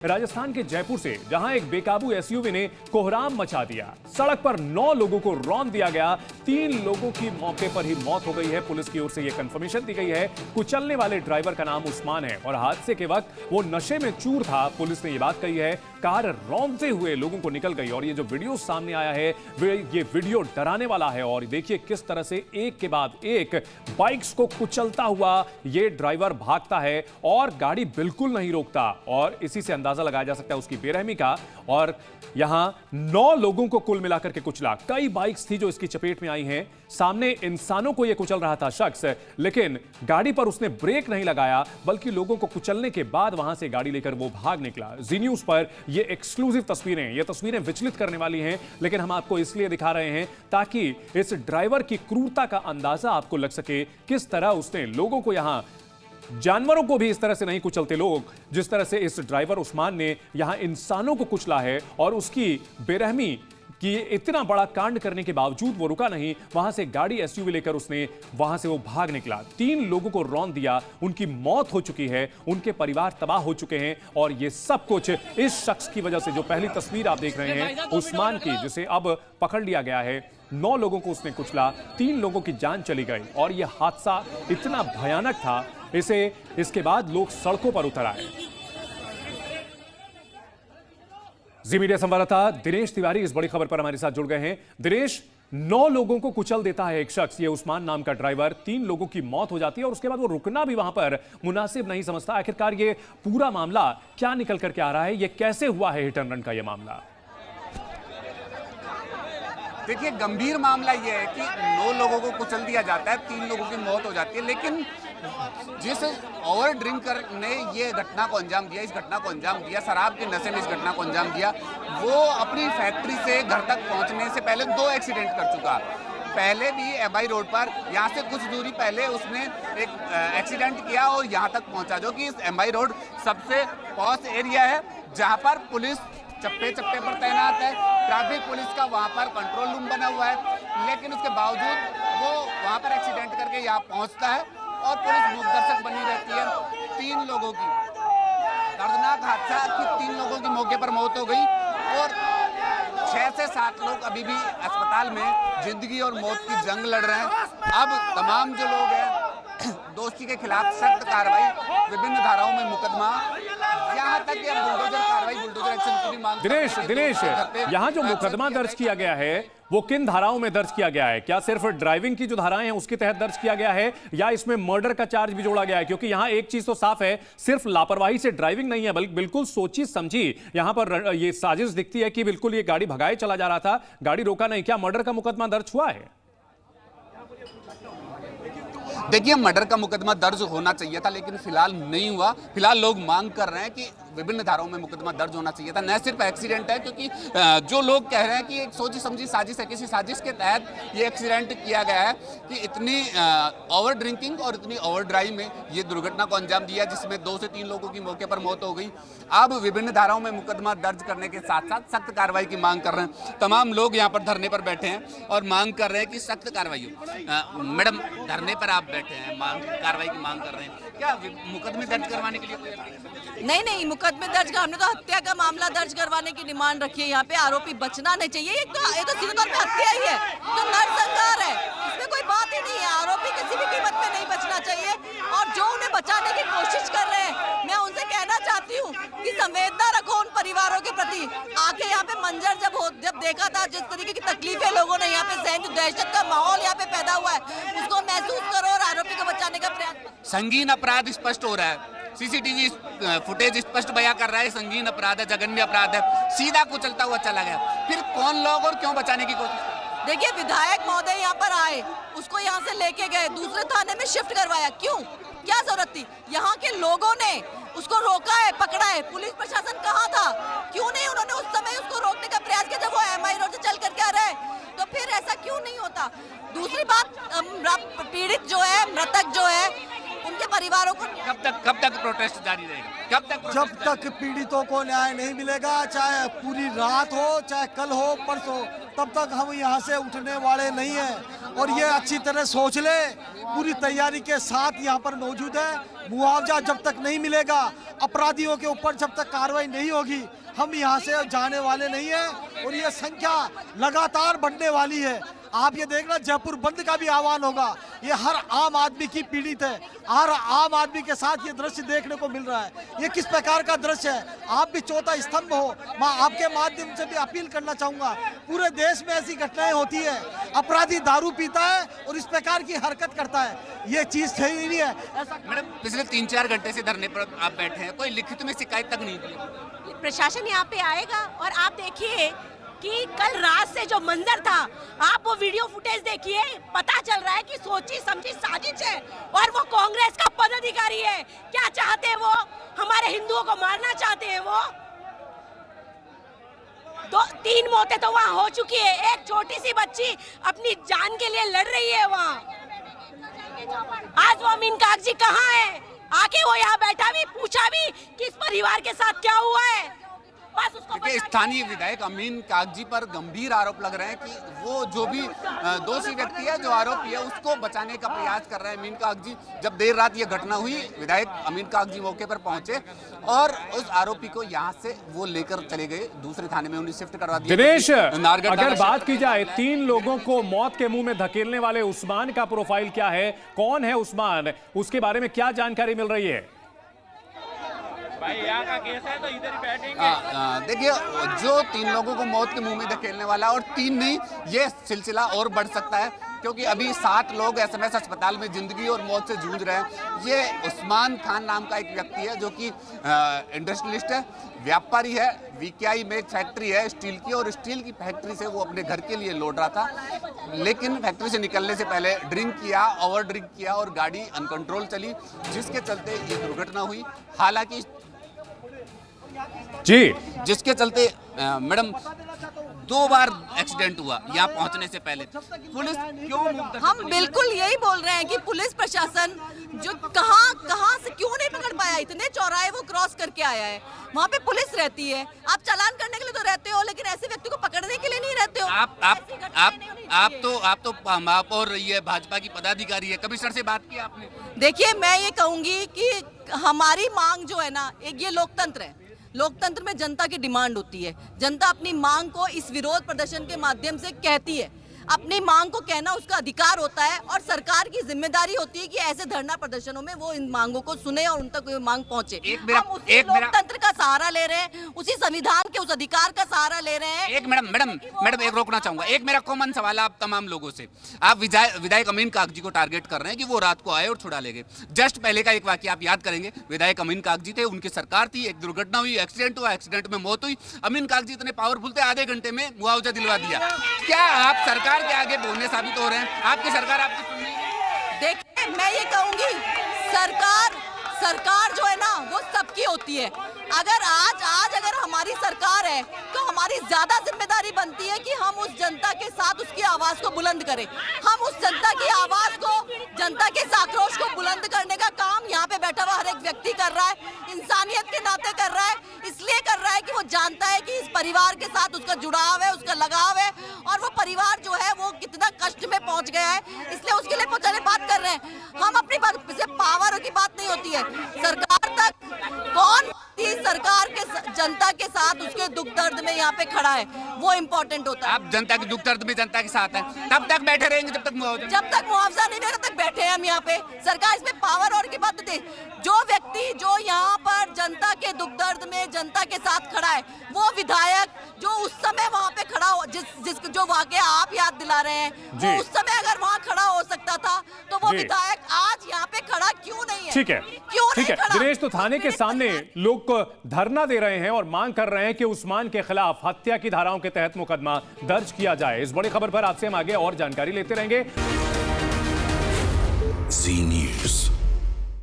राजस्थान के जयपुर से जहां एक बेकाबू एसयूवी ने कोहराम मचा दिया, सड़क पर 9 लोगों को रौंद दिया गया। 3 लोगों की मौके पर ही मौत हो गई है। पुलिस की ओर से यह कंफर्मेशन दी गई है। कुचलने वाले ड्राइवर का नाम उस्मान है और हादसे के वक्त वो नशे में चूर था। पुलिस ने यह बात कही है। कार रौंदते हुए लोगों को निकल गई और ये जो वीडियो सामने आया है ये वीडियो डराने वाला है। और देखिए किस तरह से एक के बाद एक बाइक्स को कुचलता हुआ ये ड्राइवर भागता है और गाड़ी बिल्कुल नहीं रोकता। और इसी से अंदाजा लगाया जा सकता है उसकी बेरहमी का। और यहां 9 लोगों को कुल मिलाकर के कुचला। कई बाइक्स थी जो इसकी चपेट में आई हैं। सामने इंसानों को यह कुचल रहा था शख्स, लेकिन गाड़ी पर उसने ब्रेक नहीं लगाया बल्कि लोगों को कुचलने के बाद वहां से गाड़ी लेकर वो भाग निकला। जी न्यूज पर ये एक्सक्लूसिव तस्वीरें, ये तस्वीरें विचलित करने वाली हैं, लेकिन हम आपको इसलिए दिखा रहे हैं ताकि इस ड्राइवर की क्रूरता का अंदाजा आपको लग सके। किस तरह उसने लोगों को, यहां जानवरों को भी इस तरह से नहीं कुचलते लोग जिस तरह से इस ड्राइवर उस्मान ने यहां इंसानों को कुचला है। और उसकी बेरहमी कि इतना बड़ा कांड करने के बावजूद वो रुका नहीं, वहां से गाड़ी एसयूवी लेकर उसने वहां से वो भाग निकला। 3 लोगों को रौंद दिया, उनकी मौत हो चुकी है, उनके परिवार तबाह हो चुके हैं। और ये सब कुछ इस शख्स की वजह से, जो पहली तस्वीर आप देख रहे हैं उस्मान की, जिसे अब पकड़ लिया गया है। 9 लोगों को उसने कुचला, 3 लोगों की जान चली गई। और यह हादसा इतना भयानक था, इसके बाद लोग सड़कों पर उतर आए। जी मीडिया संवाददाता दिनेश तिवारी इस बड़ी खबर पर हमारे साथ जुड़ गए हैं। दिनेश, 9 लोगों को कुचल देता है एक शख्स, ये उस्मान नाम का ड्राइवर। 3 लोगों की मौत हो जाती है और उसके बाद वो रुकना भी वहां पर मुनासिब नहीं समझता। आखिरकार ये पूरा मामला क्या निकल करके आ रहा है? ये कैसे हुआ है हिट एंड रन का ये मामला? देखिए, गंभीर मामला यह है कि 9 लोगों को कुचल दिया जाता है, 3 लोगों की मौत हो जाती है। लेकिन जिस ओवर ड्रिंकर ने ये घटना को अंजाम दिया, इस घटना को अंजाम दिया, शराब के नशे में इस घटना को अंजाम दिया, वो अपनी फैक्ट्री से घर तक पहुंचने से पहले 2 एक्सीडेंट कर चुका। पहले भी एमआई रोड पर, यहाँ से कुछ दूरी पहले उसने एक एक्सीडेंट किया और यहाँ तक पहुंचा, जो कि इस एमआई रोड सबसे पॉश एरिया है, जहाँ पर पुलिस चप्पे चप्पे पर तैनात है। ट्रैफिक पुलिस का वहाँ पर कंट्रोल रूम बना हुआ है, लेकिन उसके बावजूद वो वहाँ पर एक्सीडेंट करके यहाँ पहुँचता है और पुलिस मूकदर्शक बनी रहती है। 3 लोगों की दर्दनाक हादसा कि 3 लोगों की मौके पर मौत हो गई और 6 से 7 लोग अभी भी अस्पताल में जिंदगी और मौत की जंग लड़ रहे हैं। अब तमाम जो लोग हैं दोषी के खिलाफ सख्त कार्रवाई, विभिन्न धाराओं में मुकदमा, यहाँ तक कि बुलडोजर कार्रवाई, बुलडोजर एक्शन की भी मांग। दिनेश, यहाँ जो मुकदमा दर्ज किया गया है वो किन धाराओं में दर्ज किया गया है? क्या सिर्फ ड्राइविंग की जो धाराएं हैं उसके तहत दर्ज किया गया है या इसमें मर्डर का चार्ज भी जोड़ा गया है? क्योंकि यहाँ एक चीज तो साफ है, सिर्फ लापरवाही से ड्राइविंग नहीं है बल्कि बिल्कुल सोची समझी यहाँ पर ये साजिश दिखती है कि बिल्कुल ये गाड़ी भगाए चला जा रहा था, गाड़ी रोका नहीं। क्या मर्डर का मुकदमा दर्ज हुआ है? देखिए, मर्डर का मुकदमा दर्ज होना चाहिए था, लेकिन फिलहाल नहीं हुआ। फिलहाल लोग मांग कर रहे हैं कि विभिन्न धाराओं में मुकदमा दर्ज होना चाहिए था। न सिर्फ एक्सीडेंट है, क्योंकि जो लोग कह रहे हैं कि एक सोची समझी साजिश है, किसी साजिश के तहत ये एक्सीडेंट किया गया है कि इतनी ओवर ड्रिंकिंग और इतनी ओवर ड्राइव में ये दुर्घटना को अंजाम दिया, जिसमें 2 से 3 लोगों की मौके पर मौत हो गई। अब विभिन्न धाराओं में मुकदमा दर्ज करने के साथ साथ सख्त कार्रवाई की मांग कर रहे हैं। तमाम लोग यहाँ पर धरने पर बैठे हैं और मांग कर रहे हैं कि सख्त कार्रवाई हो। मैडम, धरने पर आप बैठे हैं, कार्रवाई की मांग कर रहे हैं, क्या मुकदमे दर्ज करवाने के लिए? नहीं, मुकदमे दर्ज, हमने तो हत्या का मामला दर्ज करवाने की डिमांड रखी है। यहाँ पे आरोपी बचना नहीं चाहिए। ये तो सीधे तौर पे हत्या ही है, तो नरसंहार है, इसमें कोई बात ही नहीं है। आरोपी किसी भी कीमत पे नहीं बचना चाहिए। और जो उन्हें बचाने की कोशिश कर रहे हैं, मैं उनसे कहना चाहती हूँ कि संवेदना रखो उन परिवारों के प्रति। आके यहाँ पे मंजर जब देखा था, जिस तरीके की तकलीफें लोगों ने यहाँ पे सहन, जो दहशत का माहौल यहाँ पे पैदा हुआ है, उसको महसूस करो और आरोपी को बचाने का प्रयास। संगीन अपराध स्पष्ट हो रहा है, सीसीटीवी फुटेज स्पष्ट बयां कर रहा है, संगीन अपराध है, जघन्य अपराध है, सीधा कुचलता हुआ चला गया। फिर कौन लोग और क्यों बचाने की कोशिश? देखिए, विधायक महोदय यहाँ पर आए, उसको यहाँ से लेके गए, दूसरे थाने में शिफ्ट करवाया। क्यों? क्या जरूरत थी? यहाँ के लोगों ने उसको रोका है, पकड़ा है। पुलिस प्रशासन कहाँ था? क्यों नहीं उन्होंने उस समय उसको रोकने का प्रयास किया जब वो एमआई रोड से चल करके आ रहे? तो फिर ऐसा क्यों नहीं होता? दूसरी बात, पीड़ित जो है, मृतक जो है, उनके उनके परिवारों को कब तक प्रोटेस्ट जारी रहेगा? कब तक जब protest तक पीड़ितों को न्याय नहीं मिलेगा, चाहे पूरी रात हो, चाहे कल हो, परसों, तब तक हम यहाँ से उठने वाले नहीं हैं। और ये अच्छी तरह सोच ले, पूरी तैयारी के साथ यहाँ पर मौजूद है। मुआवजा जब तक नहीं मिलेगा, अपराधियों के ऊपर जब तक कार्रवाई नहीं होगी, हम यहाँ से जाने वाले नहीं हैं। और ये संख्या लगातार बढ़ने वाली है। आप ये देखना, जयपुर बंद का भी आह्वान होगा। ये हर आम आदमी की पीड़ित है, हर आम आदमी के साथ ये दृश्य देखने को मिल रहा है। ये किस प्रकार का दृश्य है? आप भी चौथा स्तंभ हो। मैं आपके माध्यम से भी अपील करना चाहूंगा, पूरे देश में ऐसी घटनाएं होती है, अपराधी दारू पीता है और इस प्रकार की हरकत करता है। ये चीज सही नहीं है। मैडम, पिछले 3-4 घंटे से धरने पर आप बैठे हैं, कोई लिखित में शिकायत तक नहीं दी। प्रशासन यहाँ पे आएगा और आप देखिए कि कल रात से जो मंजर था, आप वो वीडियो फुटेज देखिए, पता चल रहा है कि सोची समझी साजिश है। और वो कांग्रेस का पदाधिकारी है। क्या चाहते हैं वो? हमारे हिंदुओं को मारना चाहते हैं वो। 3 मौतें तो वहाँ हो चुकी है। एक छोटी सी बच्ची अपनी जान के लिए लड़ रही है वहाँ। आज वो अमीन कागजी कहाँ है? आके वो यहाँ बैठा भी, पूछा भी कि इस परिवार के साथ क्या हुआ है। बस उसको क्योंकि स्थानीय विधायक अमीन कागजी पर गंभीर आरोप लग रहे हैं कि वो जो भी दोषी व्यक्ति है, जो आरोपी है, उसको बचाने का प्रयास कर रहे हैं अमीन कागजी। जब देर रात ये घटना हुई, विधायक अमीन कागजी मौके पर पहुंचे और उस आरोपी को यहाँ से वो लेकर चले गए, दूसरे थाने में उन्हें शिफ्ट करवा दिया। दिनेश, नारगढ़ अगर बात की जाए 3 लोगों को मौत के मुंह में धकेलने वाले उस्मान का प्रोफाइल क्या है, कौन है उस्मान, उसके बारे में क्या जानकारी मिल रही है? भाई यहाँ का केस है तो इधर ही बैठेंगे। देखिए, जो 3 लोगों को मौत के मुंह में धकेलने वाला, और 3 नहीं, ये सिलसिला और बढ़ सकता है, क्योंकि अभी 7 लोग एसएमएस अस्पताल में जिंदगी और मौत से जूझ रहे हैं। ये उस्मान खान नाम का एक व्यक्ति है, जो कि इंडस्ट्रियलिस्ट है, व्यापारी है। वीकेआई में एक फैक्ट्री है स्टील की, और स्टील की फैक्ट्री से वो अपने घर के लिए लौट रहा था, लेकिन फैक्ट्री से निकलने से पहले ड्रिंक किया, ओवर ड्रिंक किया और गाड़ी अनकंट्रोल चली, जिसके चलते ये दुर्घटना हुई। हालांकि जी, जिसके चलते मैडम 2 बार एक्सीडेंट हुआ यहाँ पहुंचने से पहले। पुलिस क्यों हम बिल्कुल यही बोल रहे हैं कि पुलिस प्रशासन जो कहां से क्यों नहीं पकड़ पाया? इतने चौराहे वो क्रॉस करके आया है, वहाँ पे पुलिस रहती है। आप चालान करने के लिए तो रहते हो, लेकिन ऐसे व्यक्ति को पकड़ने के लिए नहीं रहते हो। आप और ये भाजपा की पदाधिकारी है, कमिश्नर से बात की आपने? देखिए, मैं ये कहूंगी कि हमारी मांग जो है ना, एक ये लोकतंत्र है। लोकतंत्र में जनता की डिमांड होती है। जनता अपनी मांग को इस विरोध प्रदर्शन के माध्यम से कहती है। अपनी मांग को कहना उसका अधिकार होता है, और सरकार की जिम्मेदारी होती है कि ऐसे धरना प्रदर्शनों में वो इन मांगों को सुने और उन तक वो मांग पहुंचे। हम उसी लोकतंत्र का सहारा ले रहे हैं, उसी संविधान के उस अधिकार का सहारा ले रहे हैं। एक मैडम एक रोकना चाहूंगा। एक मेरा कॉमन सवाल है आप तमाम लोगों से। आप विधायक अमीन कागजी को टारगेट कर रहे हैं कि वो रात को आए और छुड़ा ले गए। जस्ट पहले का एक वाकया आप याद करेंगे। विधायक अमीन कागजी थे, उनकी सरकार थी, एक दुर्घटना हुई, एक्सीडेंट हुआ, एक्सीडेंट में मौत हुई। अमीन कागजी इतने पावरफुल थे, आधे घंटे में मुआवजा दिलवा दिया। क्या आप सरकार के आगे बोलने साबित हो रहे हैं? आपकी सरकार आपकी सुन नहीं है। देखिए, मैं ये कहूंगी, सरकार जो है ना, वो सबकी होती है। अगर आज अगर हमारी सरकार है, तो हमारी ज्यादा जिम्मेदारी बनती है कि हम उस जनता के साथ उसकी आवाज को बुलंद करें। हम उस जनता की आवाज को, जनता के इस आक्रोश को बुलंद करने का काम यहाँ पे बैठा हुआ हर एक व्यक्ति कर रहा है, इंसानियत के नाते कर रहा है। इसलिए कर रहा है कि वो जानता है कि इस परिवार के साथ उसका जुड़ाव है, उसका लगाव है, और वो परिवार जो है वो कितना कष्ट में पहुंच गया है, इसलिए उसके लिए पहुंचाने बात कर रहे हैं। हम अपनी बात से पावर की बात नहीं होती है। सरकार तक कौन सरकार के जनता के साथ उसके दुख दर्द में यहाँ पे खड़ा है, वो इम्पोर्टेंट होता है। आप जनता के दुख दर्द में जनता के साथ हैं, तब तक बैठे रहेंगे जब तक मुआवजा नहीं मिलेगा, तक बैठे हैं हम यहाँ पे। सरकार इसमें पावर और की बात दे। जो व्यक्ति जो यहाँ पर जनता के दुख दर्द में जनता के साथ खड़ा है, वो विधायक जो उस समय वहाँ पे खड़ा हो, जिस जो वाकया आप याद दिला रहे हैं, वो उस समय अगर वहाँ खड़ा हो सकता था, तो वो विधायक आज यहाँ पे खड़ा क्यों नहीं है? ठीक है, क्यों ठीक है दिनेश, तो थाने के सामने लोग धरना दे रहे हैं और मांग कर रहे हैं कि उस्मान के खिलाफ हत्या की धाराओं के तहत मुकदमा दर्ज किया जाए। इस बड़ी खबर पर आपसे हम आगे और जानकारी लेते रहेंगे। जी न्यूज़।